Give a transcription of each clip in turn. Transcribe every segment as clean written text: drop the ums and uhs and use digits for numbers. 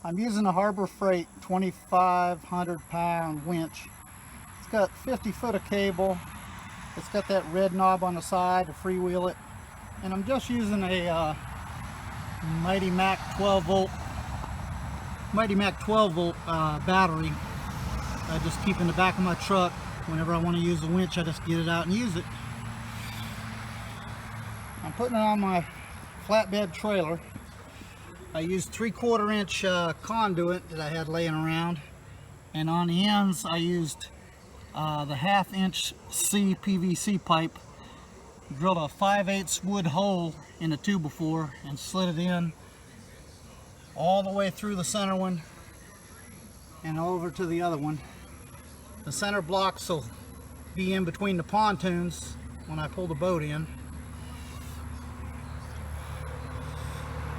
I'm using a Harbor Freight 2,500 pound winch. It's got 50 foot of cable. It's got that red knob on the side to freewheel it. And I'm just using a Mighty Mac 12 volt battery. I just keep in the back of my truck. Whenever I want to use the winch, I just get it out and use it. I'm putting it on my flatbed trailer. I used 3/4 inch conduit that I had laying around, and on the ends I used the 1/2 inch C PVC pipe. Drilled a 5/8 wood hole in the 2x4 and slid it in all the way through the center one and over to the other one. The center blocks will be in between the pontoons when I pull the boat in.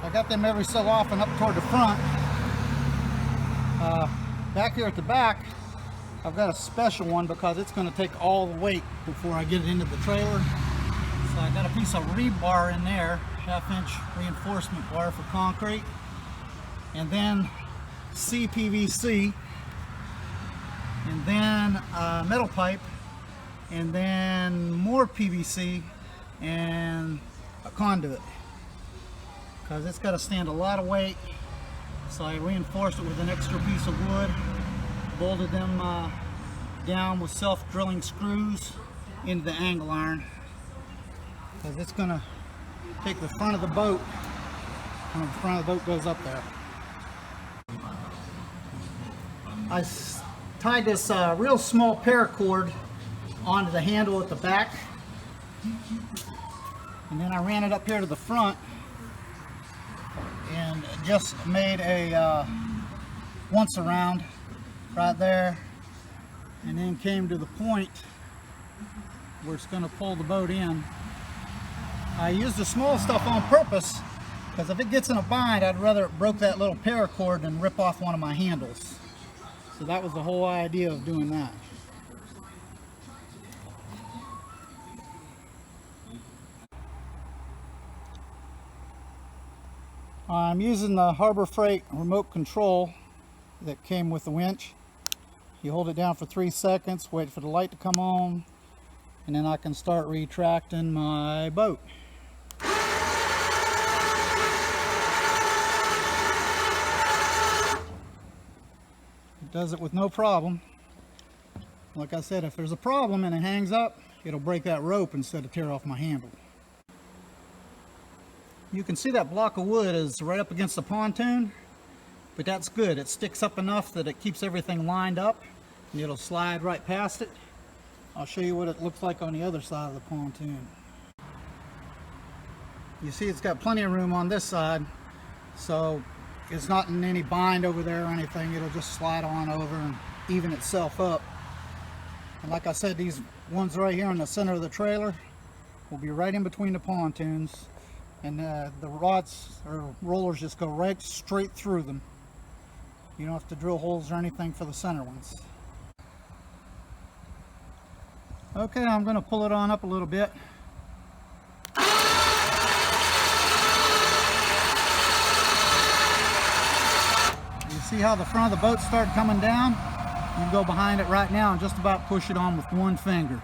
I got them every so often up toward the front. Back here at the back, I've got a special one because it's going to take all the weight before I get it into the trailer. So I got a piece of rebar in there, 1/2 inch reinforcement bar for concrete, and then CPVC, and then metal pipe, and then more PVC and a conduit, because it's got to stand a lot of weight. So I reinforced it with an extra piece of wood, bolted them down with self-drilling screws into the angle iron, because it's going to take the front of the boat when the front of the boat goes up there. I tied this real small paracord onto the handle at the back, and then I ran it up here to the front and just made a once around right there, and then came to the point where it's going to pull the boat in. I used the small stuff on purpose because if it gets in a bind, I'd rather it broke that little paracord than rip off one of my handles. So that was the whole idea of doing that. I'm using the Harbor Freight remote control that came with the winch. You hold it down for 3 seconds, wait for the light to come on, and then I can start retracting my boat. It does it with no problem. Like I said, if there's a problem and it hangs up, it'll break that rope instead of tear off my handle. You can see that block of wood is right up against the pontoon, but that's good. It sticks up enough that it keeps everything lined up, and it'll slide right past it. I'll show you what it looks like on the other side of the pontoon. You see it's got plenty of room on this side, so it's not in any bind over there or anything. It'll just slide on over and even itself up. And like I said, these ones right here in the center of the trailer will be right in between the pontoons, and the rods or rollers just go right straight through them. You don't have to drill holes or anything for the center ones. Okay, I'm going to pull it on up a little bit. You see how the front of the boat started coming down? You can go behind it right now and just about push it on with one finger.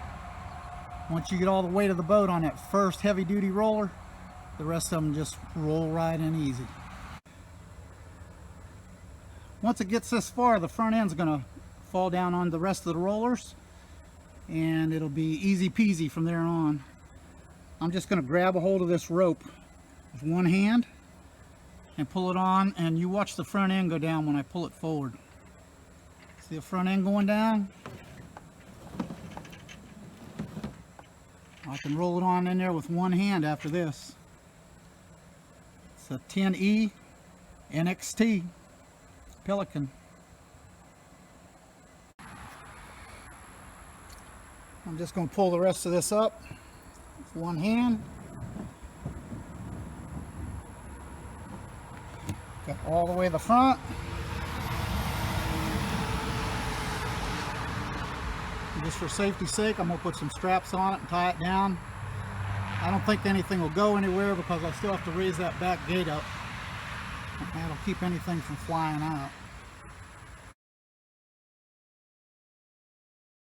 Once you get all the weight of the boat on that first heavy duty roller, the rest of them just roll right in easy. Once it gets this far, the front end's going to fall down on the rest of the rollers, and it'll be easy peasy from there on. I'm just going to grab a hold of this rope with one hand and pull it on, and you watch the front end go down when I pull it forward. See the front end going down? I can roll it on in there with one hand after this. It's a 10E NXT Pelican. I'm just going to pull the rest of this up with one hand. Got all the way to the front. And just for safety's sake, I'm going to put some straps on it and tie it down. I don't think anything will go anywhere because I still have to raise that back gate up. That'll keep anything from flying out.